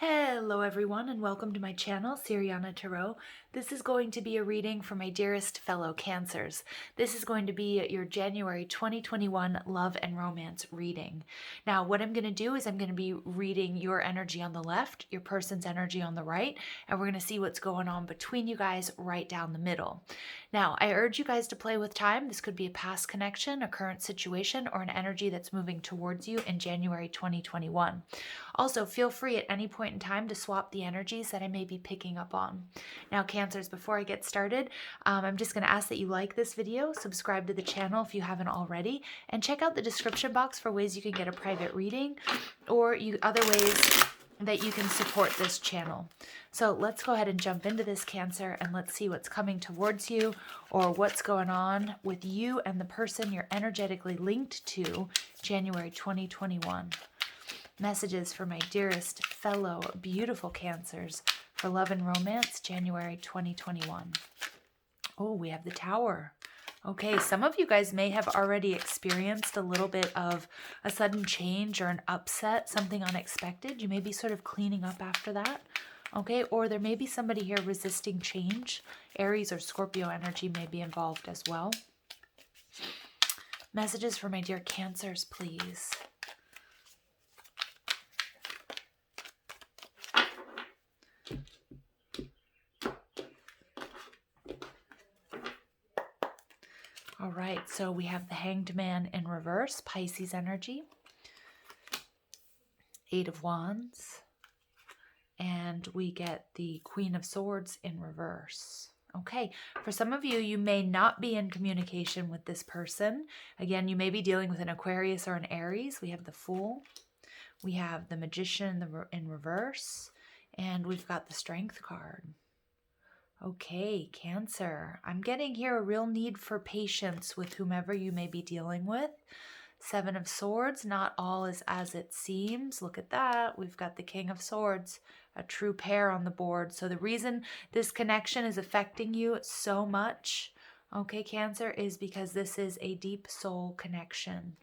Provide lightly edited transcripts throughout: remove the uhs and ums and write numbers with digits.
Hello everyone and welcome to my channel, Siriana Tarot. This is going to be a reading for my dearest fellow Cancers. This is going to be your January 2021 love and romance reading. Now what I'm going to do is I'm going to be reading your energy on the left, your person's energy on the right, and we're going to see what's going on between you guys right down the middle. Now I urge you guys to play with time. This could be a past connection, a current situation, or an energy that's moving towards you in January 2021. Also, feel free at any point in time to swap the energies that I may be picking up on. Now, Cancers, before I get started, I'm just going to ask that you like this video, subscribe to the channel if you haven't already, and check out the description box for ways you can get a private reading or other ways that you can support this channel. So let's go ahead and jump into this, Cancer, and let's see what's coming towards you or what's going on with you and the person you're energetically linked to January 2021. Messages for my dearest fellow beautiful Cancers for love and romance, January 2021. Oh, we have the Tower. Okay, some of you guys may have already experienced a little bit of a sudden change or an upset, something unexpected. You may be sort of cleaning up after that. Okay, or there may be somebody here resisting change. Aries or Scorpio energy may be involved as well. Messages for my dear Cancers, please. All right, so we have the Hanged Man in reverse, Pisces energy, 8 of Wands, and we get the Queen of Swords in reverse. Okay, for some of you, you may not be in communication with this person. Again, you may be dealing with an Aquarius or an Aries. We have the Fool, we have the Magician in reverse, and we've got the Strength card. Okay, Cancer. I'm getting here a real need for patience with whomever you may be dealing with. 7 of Swords, not all is as it seems. Look at that. We've got the King of Swords, a true pair on the board. So the reason this connection is affecting you so much, okay, Cancer, is because this is a deep soul connection.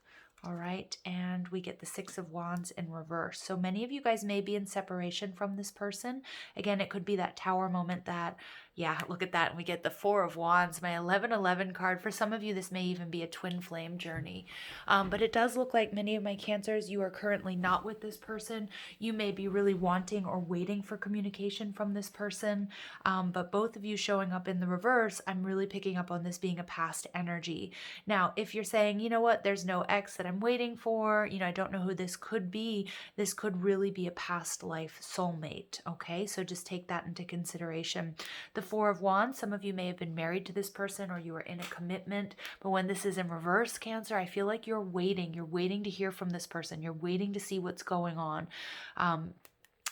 All right, and we get the 6 of Wands in reverse. So many of you guys may be in separation from this person. Again, it could be that Tower moment that, yeah, look at that. And we get the 4 of Wands, my 1111 card. For some of you, this may even be a twin flame journey. But it does look like many of my Cancers, you are currently not with this person. You may be really wanting or waiting for communication from this person. But both of you showing up in the reverse, I'm really picking up on this being a past energy. Now, if you're saying, you know what, there's no ex that I'm waiting for, I don't know who this could be, this could really be a past life soulmate, okay? So just take that into consideration. The 4 of Wands, some of you may have been married to this person or you are in a commitment, but when this is in reverse, Cancer, I feel like you're waiting to hear from this person. You're waiting to see what's going on.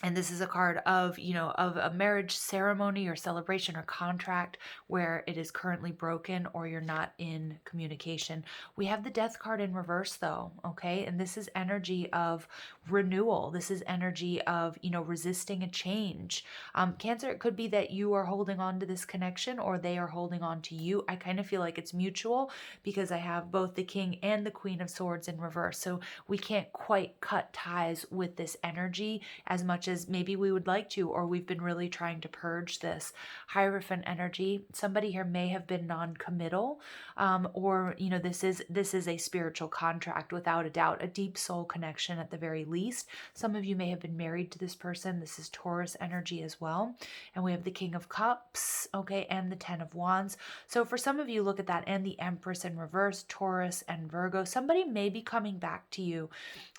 And this is a card of, of a marriage ceremony or celebration or contract where it is currently broken or you're not in communication. We have the Death card in reverse though, okay? And this is energy of renewal. This is energy of, resisting a change. Cancer, it could be that you are holding on to this connection or they are holding on to you. I kind of feel like it's mutual because I have both the King and the Queen of Swords in reverse. So we can't quite cut ties with this energy as much as maybe we would like to, or we've been really trying to purge this Hierophant energy. Somebody here may have been non-committal, or this is a spiritual contract without a doubt, a deep soul connection at the very least. Some of you may have been married to this person. This is Taurus energy as well, and we have the King of Cups, okay, and the 10 of Wands. So for some of you, look at that, and the Empress in reverse, Taurus and Virgo. Somebody may be coming back to you.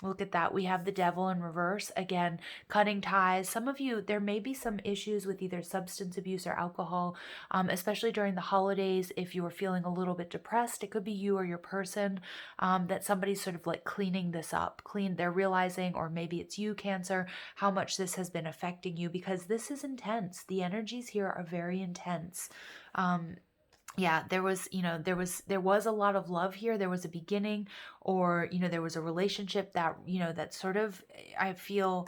Look at that. We have the Devil in reverse, again, cutting ties. Some of you, there may be some issues with either substance abuse or alcohol, especially during the holidays. If you are feeling a little bit depressed, it could be you or your person, that somebody's sort of like cleaning this up. They're realizing, or maybe it's you, Cancer, how much this has been affecting you because this is intense. The energies here are very intense. Yeah, there was a lot of love here. There was a beginning, or, there was a relationship that, that sort of, I feel,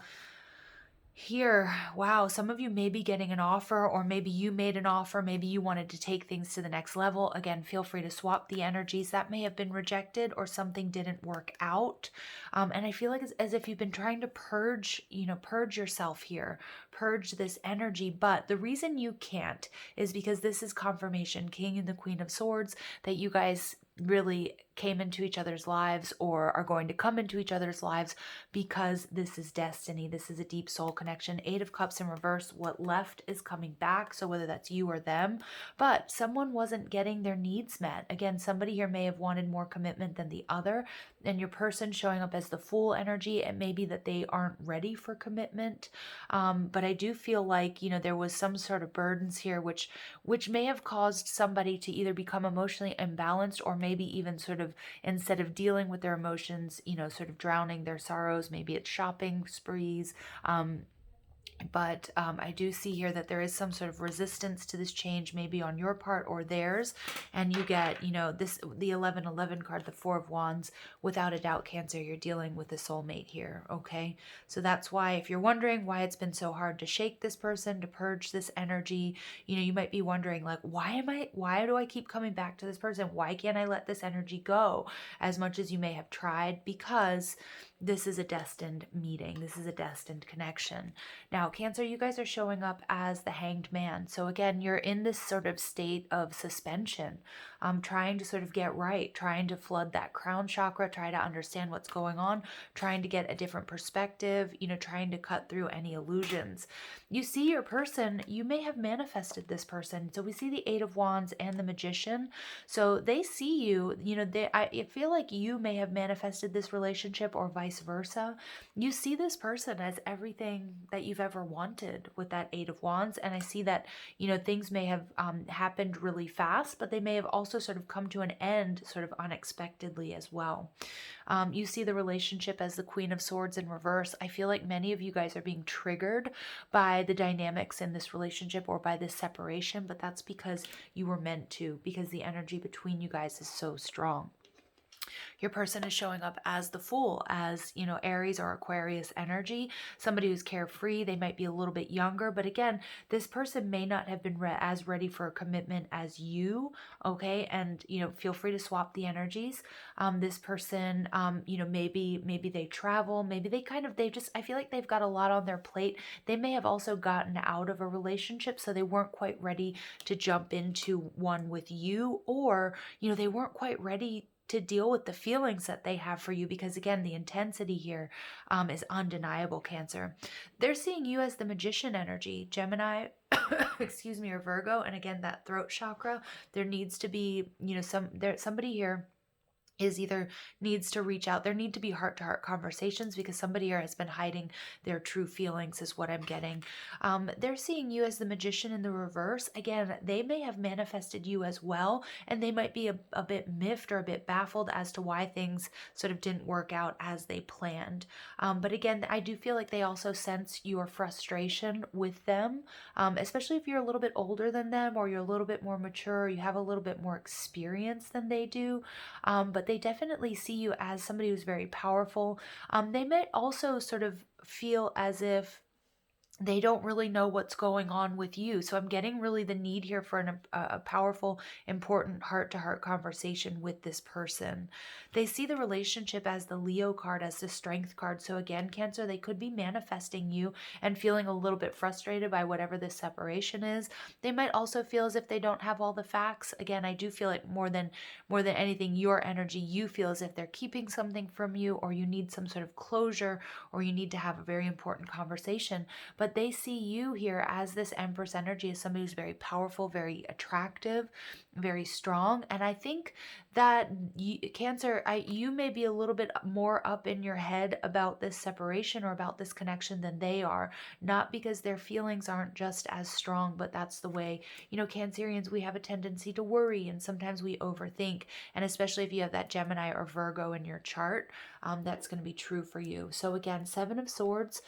here, wow, some of you may be getting an offer, or maybe you made an offer, maybe you wanted to take things to the next level. Again, feel free to swap the energies. That may have been rejected or something didn't work out. And I feel like it's as if you've been trying to purge, purge yourself here, purge this energy. But the reason you can't is because this is confirmation, King and the Queen of Swords, that you guys really came into each other's lives or are going to come into each other's lives because this is destiny. This is a deep soul connection. 8 of Cups in reverse. What left is coming back. So whether that's you or them, but someone wasn't getting their needs met. Again, somebody here may have wanted more commitment than the other, and your person showing up as the Fool energy. It may be that they aren't ready for commitment. But I do feel like, there was some sort of burdens here, which may have caused somebody to either become emotionally imbalanced, or maybe even sort of, instead of dealing with their emotions, sort of drowning their sorrows. Maybe it's shopping sprees. But I do see here that there is some sort of resistance to this change, maybe on your part or theirs. And you get, the 1111 card, the 4 of Wands. Without a doubt, Cancer, you're dealing with a soulmate here, okay? So that's why, if you're wondering why it's been so hard to shake this person, to purge this energy, you might be wondering, like, why do I keep coming back to this person? Why can't I let this energy go? As much as you may have tried, because this is a destined meeting. This is a destined connection. Now, Cancer, you guys are showing up as the Hanged Man. So again, you're in this sort of state of suspension, trying to sort of get right, trying to flood that crown chakra, try to understand what's going on, trying to get a different perspective, trying to cut through any illusions. You see your person, you may have manifested this person. So we see the 8 of Wands and the Magician. So they see you, I feel like you may have manifested this relationship, or vice versa. You see this person as everything that you've ever wanted with that 8 of Wands. And I see that, things may have happened really fast, but they may have also sort of come to an end sort of unexpectedly as well. You see the relationship as the Queen of Swords in reverse. I feel like many of you guys are being triggered by the dynamics in this relationship or by this separation, but that's because you were meant to, because the energy between you guys is so strong. Your person is showing up as the Fool, as, Aries or Aquarius energy, somebody who's carefree. They might be a little bit younger, but again, this person may not have been as ready for a commitment as you, okay? And, feel free to swap the energies. This person, maybe they travel, maybe I feel like they've got a lot on their plate. They may have also gotten out of a relationship, so they weren't quite ready to jump into one with you, or, they weren't quite ready to deal with the feelings that they have for you, because again, the intensity here is undeniable, Cancer. They're seeing you as the Magician energy, Gemini, excuse me, or Virgo. And again, that throat chakra, there needs to be, somebody here is either needs to reach out. There need to be heart-to-heart conversations, because somebody here has been hiding their true feelings, is what I'm getting. They're seeing you as the Magician in the reverse. Again, they may have manifested you as well, and they might be a bit miffed or a bit baffled as to why things sort of didn't work out as they planned. But again, I do feel like they also sense your frustration with them, especially if you're a little bit older than them, or you're a little bit more mature, or you have a little bit more experience than they do. But they definitely see you as somebody who's very powerful. They may also sort of feel as if they don't really know what's going on with you. So I'm getting really the need here for a powerful, important heart-to-heart conversation with this person. They see the relationship as the Leo card, as the Strength card. So again, Cancer, they could be manifesting you and feeling a little bit frustrated by whatever this separation is. They might also feel as if they don't have all the facts. Again, I do feel like more than anything, your energy, you feel as if they're keeping something from you, or you need some sort of closure, or you need to have a very important conversation. But they see you here as this Empress energy, as somebody who's very powerful, very attractive, very strong. And I think that Cancer, you may be a little bit more up in your head about this separation or about this connection than they are, not because their feelings aren't just as strong, but that's the way, Cancerians, we have a tendency to worry, and sometimes we overthink. And especially if you have that Gemini or Virgo in your chart, that's going to be true for you. So again, 7 of Swords,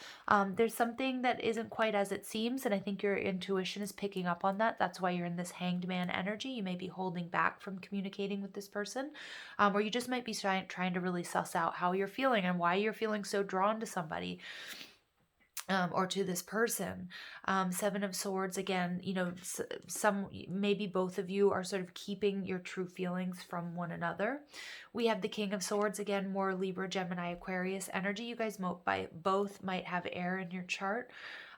there's something that isn't quite as it seems, and I think your intuition is picking up on that. That's why you're in this Hanged Man energy. You may be holding back from communicating with this person, or you just might be trying to really suss out how you're feeling and why you're feeling so drawn to somebody. or to this person. Seven of Swords, again, some, maybe both of you are sort of keeping your true feelings from one another. We have the King of Swords, again, more Libra, Gemini, Aquarius energy. You guys both might have air in your chart.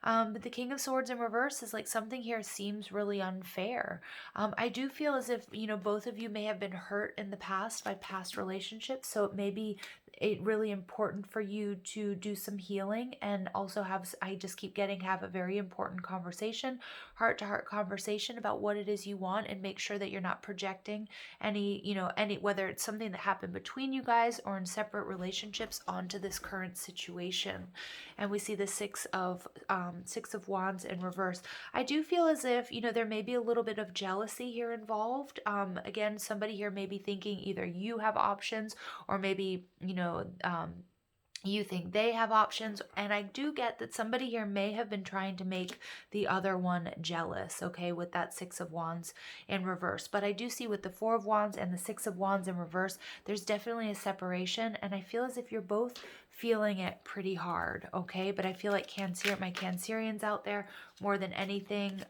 But the King of Swords in reverse is like something here seems really unfair. I do feel as if, both of you may have been hurt in the past by past relationships. So it may be really important for you to do some healing and also I just keep have a very important conversation, heart to heart conversation about what it is you want, and make sure that you're not projecting any, whether it's something that happened between you guys or in separate relationships, onto this current situation. And we see the Six of Wands in reverse. I do feel as if, there may be a little bit of jealousy here involved. Again, somebody here may be thinking either you have options, or maybe, you think they have options. And I do get that somebody here may have been trying to make the other one jealous, okay, with that Six of Wands in reverse. But I do see with the Four of Wands and the Six of Wands in reverse, there's definitely a separation. And I feel as if you're both feeling it pretty hard, okay? But I feel like my Cancerians out there, more than anything,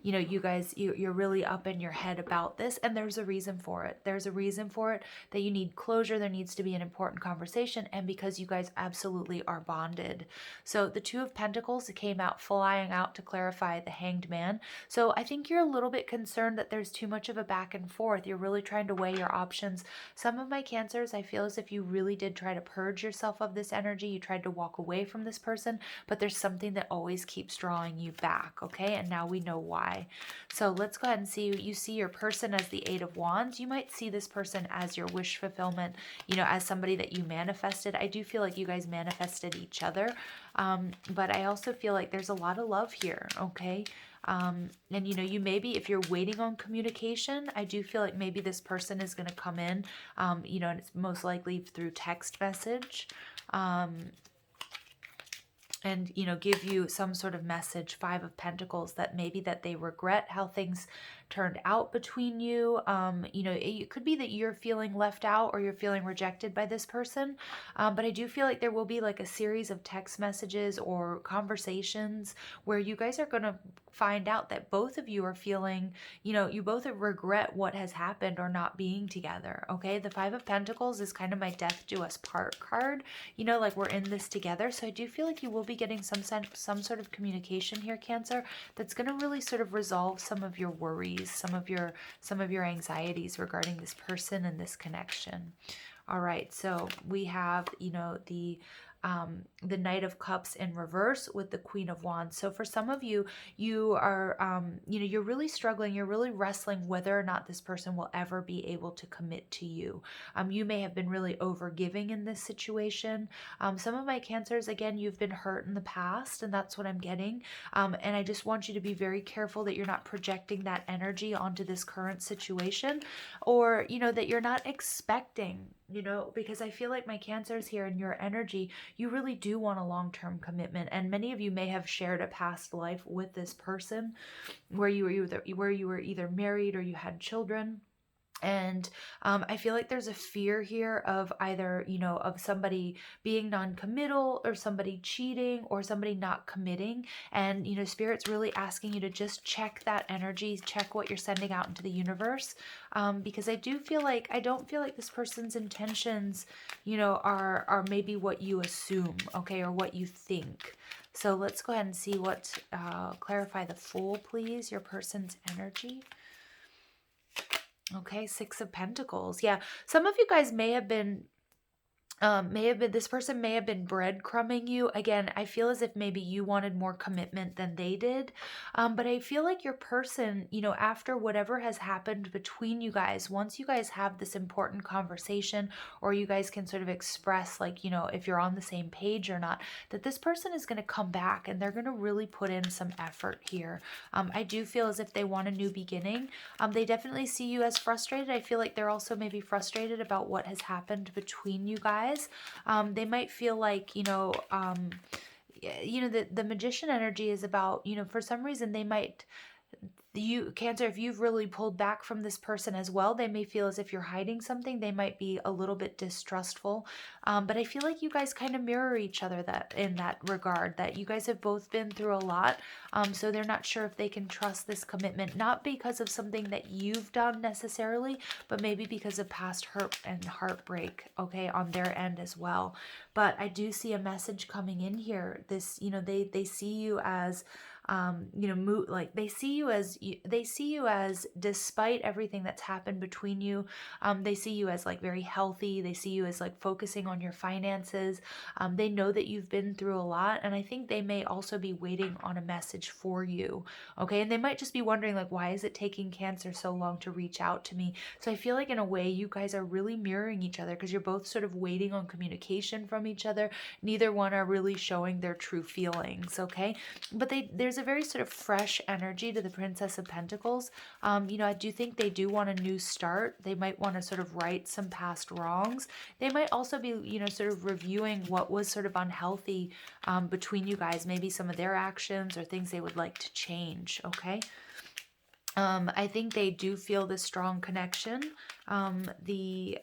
you guys, you're really up in your head about this, and there's a reason for it. There's a reason for it, that you need closure. There needs to be an important conversation, and because you guys absolutely are bonded. So the Two of Pentacles came out flying out to clarify the Hanged Man. So I think you're a little bit concerned that there's too much of a back and forth. You're really trying to weigh your options. Some of my Cancers, I feel as if you really did try to purge yourself of this energy. You tried to walk away from this person, but there's something that always keeps drawing you back, okay? And now we know why. So let's go ahead and see. You see your person as the Eight of Wands. You might see this person as your wish fulfillment, as somebody that you manifested. I do feel like you guys manifested each other, but I also feel like there's a lot of love here, okay? And you maybe, if you're waiting on communication, I do feel like maybe this person is going to come in, and it's most likely through text message, and give you some sort of message. Five of Pentacles, that maybe that they regret how things turned out between you. It could be that you're feeling left out or you're feeling rejected by this person, but I do feel like there will be like a series of text messages or conversations where you guys are going to find out that both of you are feeling, you both regret what has happened or not being together, okay? The Five of Pentacles is kind of my death do us part card, like we're in this together. So I do feel like you will be getting some sort of communication here, Cancer, that's going to really sort of resolve some of your worries, some of your anxieties regarding this person and this connection. All right, so we have, the Knight of Cups in reverse with the Queen of Wands. So for some of you, you are, you're really struggling. You're really wrestling whether or not this person will ever be able to commit to you. You may have been really overgiving in this situation. Some of my Cancers, again, you've been hurt in the past, and that's what I'm getting. And I just want you to be very careful that you're not projecting that energy onto this current situation, or, that you're not expecting, because I feel like my Cancers here in your energy, you really do want a long-term commitment. And many of you may have shared a past life with this person where you were either married or you had children. And I feel like there's a fear here of either, of somebody being non-committal, or somebody cheating, or somebody not committing. And, Spirit's really asking you to just check that energy, check what you're sending out into the universe. Because I don't feel like this person's intentions, are maybe what you assume, okay, or what you think. So let's go ahead and see clarify the Fool, please, your person's energy. Okay, Six of Pentacles. Yeah, some of you guys may have been, this person may have been breadcrumbing you. Again, I feel as if maybe you wanted more commitment than they did. But I feel like your person, after whatever has happened between you guys, once you guys have this important conversation, or you guys can sort of express, like, if you're on the same page or not, that this person is going to come back and they're going to really put in some effort here. I do feel as if they want a new beginning. They definitely see you as frustrated. I feel like they're also maybe frustrated about what has happened between you guys. They might feel like, the Magician energy is about, for some reason they might, Cancer, if you've really pulled back from this person as well, they may feel as if you're hiding something. They might be a little bit distrustful. But I feel like you guys kind of mirror each other that in that regard, that you guys have both been through a lot. So they're not sure if they can trust this commitment, not because of something that you've done necessarily, but maybe because of past hurt and heartbreak, okay, on their end as well. But I do see a message coming in here. This, they see you as like they see you as, despite everything that's happened between you, they see you as like very healthy. They see you as like focusing on your finances. They know that you've been through a lot, and I think they may also be waiting on a message for you. Okay, and they might just be wondering, like, why is it taking Cancer so long to reach out to me? So I feel like in a way you guys are really mirroring each other, because you're both sort of waiting on communication from each other. Neither one are really showing their true feelings. Okay, but there's a very sort of fresh energy to the Princess of Pentacles. I do think they do want a new start. They might want to sort of right some past wrongs. They might also be, sort of reviewing what was sort of unhealthy between you guys, maybe some of their actions or things they would like to change. Okay. I think they do feel this strong connection. The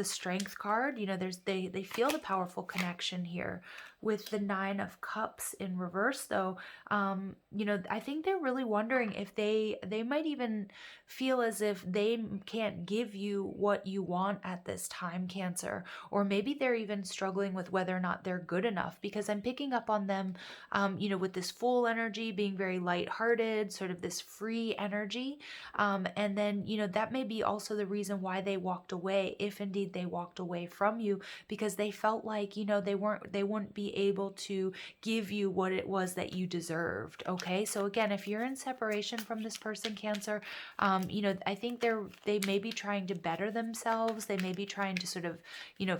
Strength card, they feel the powerful connection here. With the Nine of Cups in reverse, though, I think they're really wondering if they might even feel as if they can't give you what you want at this time, Cancer, or maybe they're even struggling with whether or not they're good enough, because I'm picking up on them, with this Fool energy being very lighthearted, sort of this free energy, and then that may be also the reason why they walked away, if indeed they walked away from you, because they felt like they wouldn't be able to give you what it was that you deserved. Okay, so again, if you're in separation from this person, Cancer, I think they may be trying to better themselves. They may be trying to sort of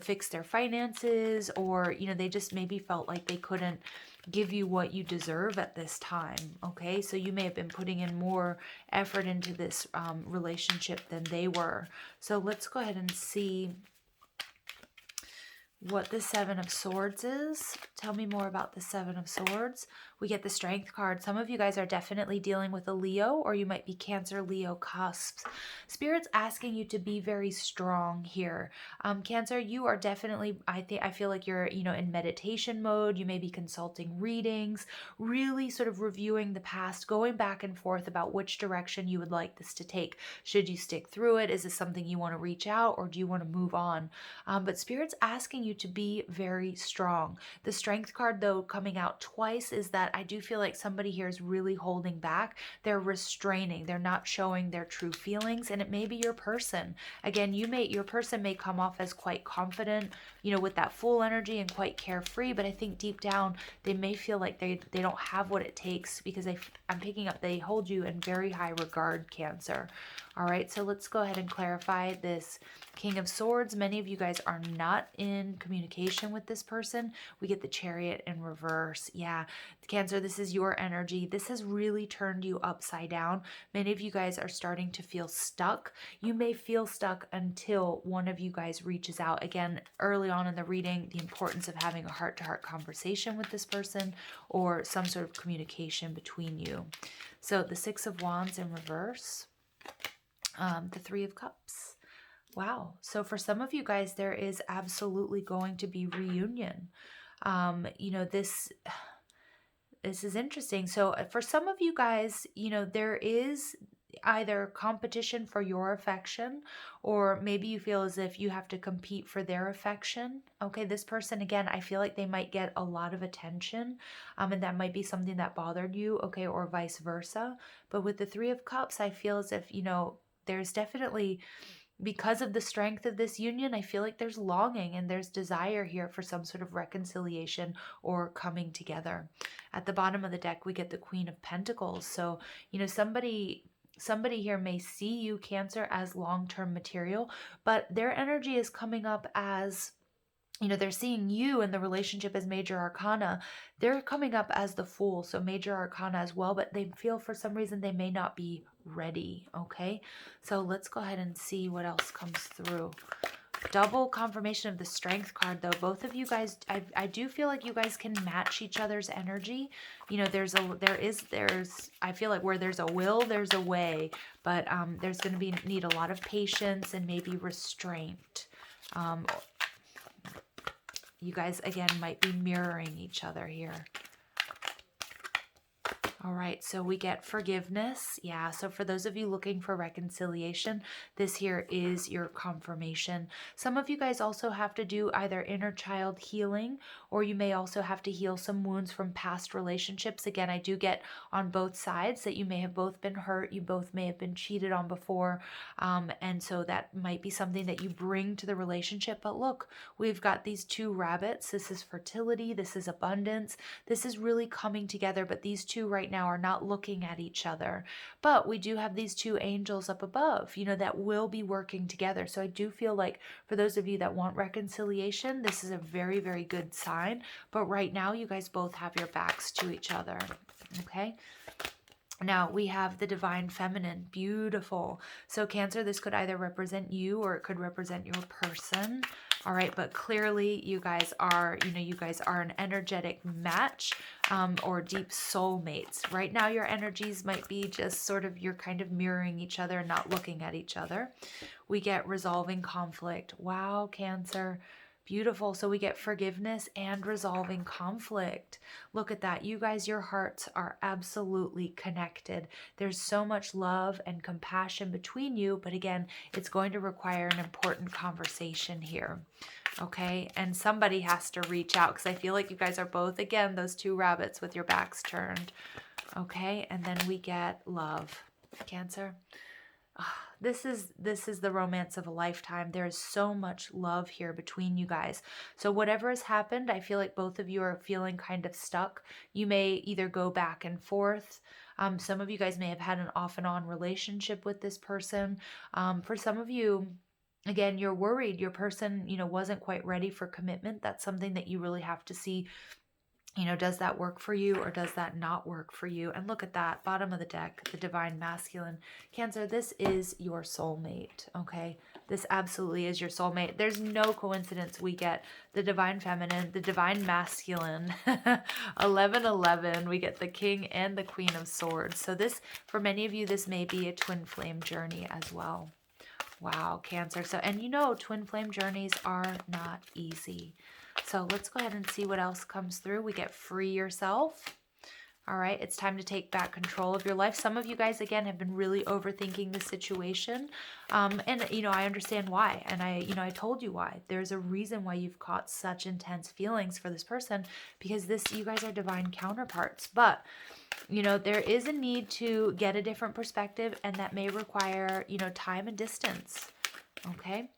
fix their finances, or they just maybe felt like they couldn't give you what you deserve at this time. Okay, so you may have been putting in more effort into this relationship than they were. So let's go ahead and see what the Seven of Swords is. Tell me more about the Seven of Swords. We get the Strength card. Some of you guys are definitely dealing with a Leo, or you might be Cancer, Leo cusps. Spirit's asking you to be very strong here. Cancer, you are definitely, I feel like you're, in meditation mode. You may be consulting readings, really sort of reviewing the past, going back and forth about which direction you would like this to take. Should you stick through it? Is this something you want to reach out, or do you want to move on? But Spirit's asking you to be very strong. The Strength card, though, coming out twice, is that I do feel like somebody here is really holding back. They're restraining. They're not showing their true feelings, and it may be your person. Again, your person may come off as quite confident, with that Fool energy, and quite carefree, but I think deep down they may feel like they don't have what it takes, because I'm picking up they hold you in very high regard, Cancer. All right, so let's go ahead and clarify this King of Swords. Many of you guys are not in communication with this person. We get the Chariot in reverse. Yeah, Cancer, this is your energy. This has really turned you upside down. Many of you guys are starting to feel stuck. You may feel stuck until one of you guys reaches out. Again, early on in the reading, the importance of having a heart-to-heart conversation with this person, or some sort of communication between you. So the Six of Wands in reverse. The Three of Cups. Wow. So for some of you guys, there is absolutely going to be reunion. This is interesting. So for some of you guys, there is either competition for your affection, or maybe you feel as if you have to compete for their affection. Okay, this person, again, I feel like they might get a lot of attention, and that might be something that bothered you, okay, or vice versa. But with the Three of Cups, I feel as if, there's definitely, because of the strength of this union, I feel like there's longing and there's desire here for some sort of reconciliation or coming together. At the bottom of the deck, we get the Queen of Pentacles. So, somebody here may see you, Cancer, as long-term material, but their energy is coming up as, they're seeing you in the relationship as Major Arcana. They're coming up as the Fool, so Major Arcana as well, but they feel for some reason they may not be ready, okay? So let's go ahead and see what else comes through. Double confirmation of the Strength card, though. Both of you guys, I do feel like you guys can match each other's energy. I feel like where there's a will, there's a way, but there's going to need a lot of patience and maybe restraint. You guys, again, might be mirroring each other here. All right, so we get forgiveness. Yeah, so for those of you looking for reconciliation, this here is your confirmation. Some of you guys also have to do either inner child healing, or you may also have to heal some wounds from past relationships. Again, I do get on both sides that you may have both been hurt, you both may have been cheated on before, and so that might be something that you bring to the relationship. But look, we've got these two rabbits. This is fertility, this is abundance, this is really coming together, but these two right now are not looking at each other. But we do have these two angels up above, that will be working together. So I do feel like for those of you that want reconciliation, this is a very, very good sign. But right now, you guys both have your backs to each other. Okay. Now we have the divine feminine. Beautiful. So Cancer, this could either represent you or it could represent your person. All right, but clearly you guys are, you guys are an energetic match, or deep soulmates. Right now your energies might be just sort of, you're kind of mirroring each other, not looking at each other. We get resolving conflict. Wow, Cancer. Beautiful. So we get forgiveness and resolving conflict. Look at that. You guys, your hearts are absolutely connected. There's so much love and compassion between you, but again, it's going to require an important conversation here. Okay, and somebody has to reach out because I feel like you guys are both, again, those two rabbits with your backs turned. Okay, and then we get love. Cancer. This is the romance of a lifetime. There is so much love here between you guys. So whatever has happened, I feel like both of you are feeling kind of stuck. You may either go back and forth. Some of you guys may have had an off and on relationship with this person. For some of you, again, you're worried your person, wasn't quite ready for commitment. That's something that you really have to see. Does that work for you or does that not work for you? And look at that, bottom of the deck, the divine masculine. Cancer, this is your soulmate, okay? This absolutely is your soulmate. There's no coincidence we get the divine feminine, the divine masculine, 1111. We get the king and the queen of swords. So this, for many of you, this may be a twin flame journey as well. Wow, Cancer. So, and twin flame journeys are not easy. So let's go ahead and see what else comes through. We get free yourself. All right, it's time to take back control of your life. Some of you guys, again, have been really overthinking the situation. And, I understand why. And I told you why. There's a reason why you've caught such intense feelings for this person, because you guys are divine counterparts. But, there is a need to get a different perspective, and that may require, time and distance. Okay.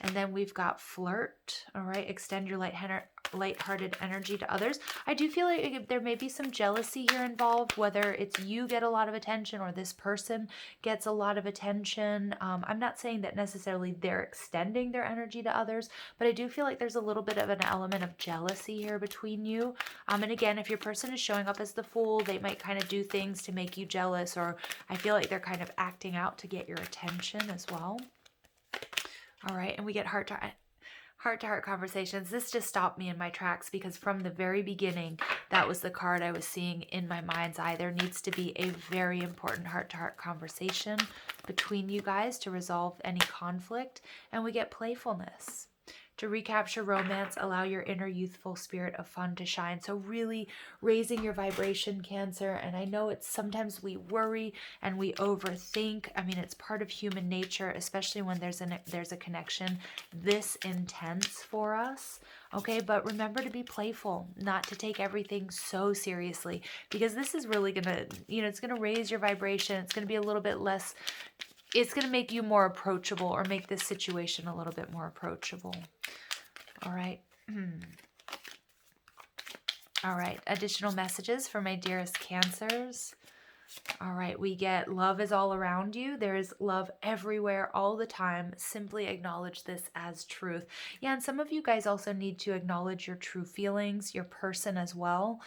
And then we've got flirt. All right. Extend your lighthearted energy to others. I do feel like there may be some jealousy here involved, whether it's you get a lot of attention or this person gets a lot of attention. I'm not saying that necessarily they're extending their energy to others, but I do feel like there's a little bit of an element of jealousy here between you. And again, if your person is showing up as the fool, they might kind of do things to make you jealous, or I feel like they're kind of acting out to get your attention as well. All right, and we get heart-to-heart conversations. This just stopped me in my tracks because from the very beginning, that was the card I was seeing in my mind's eye. There needs to be a very important heart-to-heart conversation between you guys to resolve any conflict, and we get playfulness. To recapture romance, allow your inner youthful spirit of fun to shine. So really raising your vibration, Cancer. And I know it's sometimes we worry and we overthink. I mean, it's part of human nature, especially when there's a connection this intense for us. Okay, but remember to be playful, not to take everything so seriously, because this is really gonna, it's gonna raise your vibration. It's gonna be a little bit less. It's going to make you more approachable, or make this situation a little bit more approachable. All right. All right. Additional messages for my dearest Cancers. All right. We get love is all around you. There is love everywhere all the time. Simply acknowledge this as truth. Yeah. And some of you guys also need to acknowledge your true feelings, your person as well.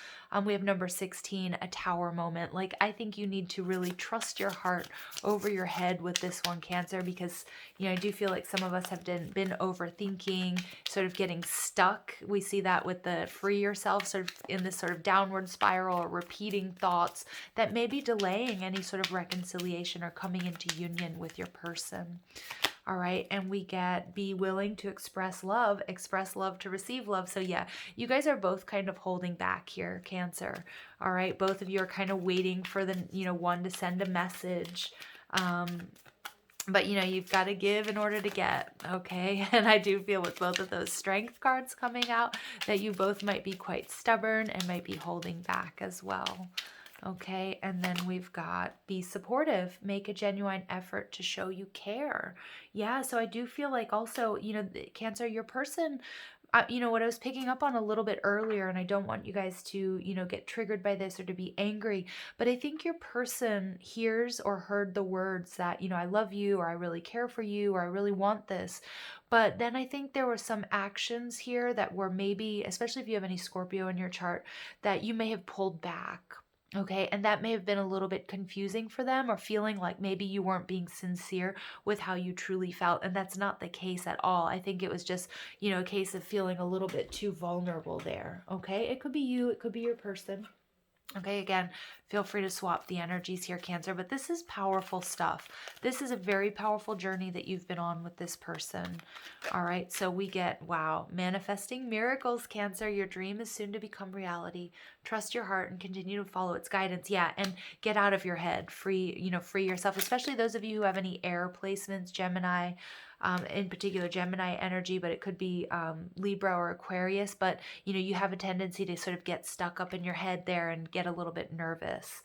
We have number 16, a tower moment. Like, I think you need to really trust your heart over your head with this one, Cancer, because, I do feel like some of us have been overthinking, sort of getting stuck. We see that with the free yourself, sort of in this sort of downward spiral, or repeating thoughts that may be delaying any sort of reconciliation or coming into union with your person. All right. And we get be willing to express love to receive love. So yeah, you guys are both kind of holding back here, Cancer. All right. Both of you are kind of waiting for the, one to send a message. But, you've got to give in order to get, okay? And I do feel with both of those strength cards coming out that you both might be quite stubborn and might be holding back as well. Okay, and then we've got be supportive, make a genuine effort to show you care. Yeah, so I do feel like also, Cancer, your person, what I was picking up on a little bit earlier, and I don't want you guys to, get triggered by this or to be angry, but I think your person hears or heard the words that, I love you, or I really care for you, or I really want this. But then I think there were some actions here that were maybe, especially if you have any Scorpio in your chart, that you may have pulled back. Okay, and that may have been a little bit confusing for them, or feeling like maybe you weren't being sincere with how you truly felt. And that's not the case at all. I think it was just, a case of feeling a little bit too vulnerable there. Okay, it could be you, it could be your person. Okay, again, feel free to swap the energies here, Cancer, but this is powerful stuff. This is a very powerful journey that you've been on with this person. All right, so we get, wow, manifesting miracles, Cancer. Your dream is soon to become reality. Trust your heart and continue to follow its guidance. Yeah, and get out of your head. Free yourself, especially those of you who have any air placements, Gemini, in particular Gemini energy, but it could be Libra or Aquarius. But you have a tendency to sort of get stuck up in your head there and get a little bit nervous.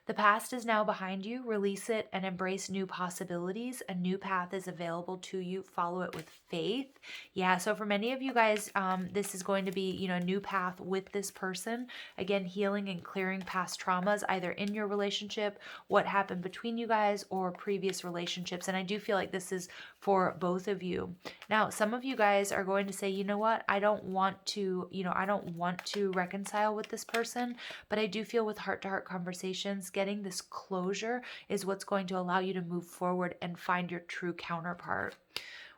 The past is now behind you. Release it and embrace new possibilities. A new path is available to you. Follow it with faith. Yeah, so for many of you guys, this is going to be, a new path with this person. Again, healing and clearing past traumas, either in your relationship, what happened between you guys, or previous relationships. And I do feel like this is for both of you. Now, some of you guys are going to say, you know what, I don't want to reconcile with this person, but I do feel with heart-to-heart conversations, getting this closure is what's going to allow you to move forward and find your true counterpart.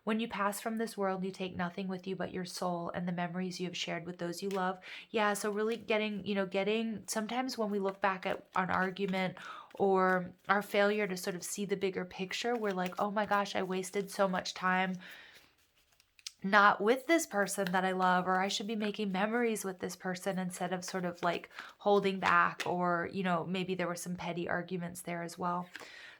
When you pass from this world, you take nothing with you but your soul and the memories you have shared with those you love. Yeah, so really getting, sometimes when we look back at an argument or our failure to sort of see the bigger picture, we're like, oh my gosh, I wasted so much time not with this person that I love, or I should be making memories with this person instead of sort of like holding back, or, maybe there were some petty arguments there as well.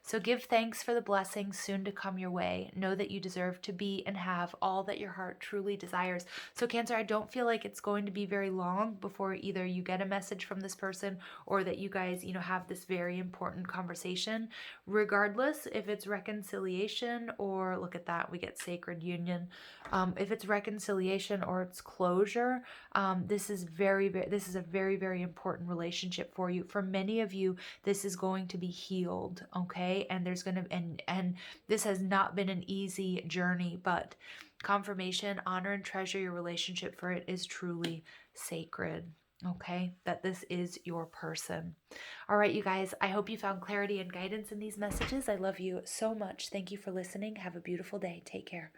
So give thanks for the blessings soon to come your way. Know that you deserve to be and have all that your heart truly desires. So Cancer, I don't feel like it's going to be very long before either you get a message from this person or that you guys, have this very important conversation. Regardless if it's reconciliation or, look at that, we get sacred union. If it's reconciliation or it's closure, this is a very, very important relationship for you. For many of you, this is going to be healed, okay? And there's going to, and this has not been an easy journey, but confirmation, honor and treasure your relationship, for it is truly sacred. Okay, that this is your person. All right, you guys, I hope you found clarity and guidance in these messages. I love you so much. Thank you for listening. Have a beautiful day. Take care.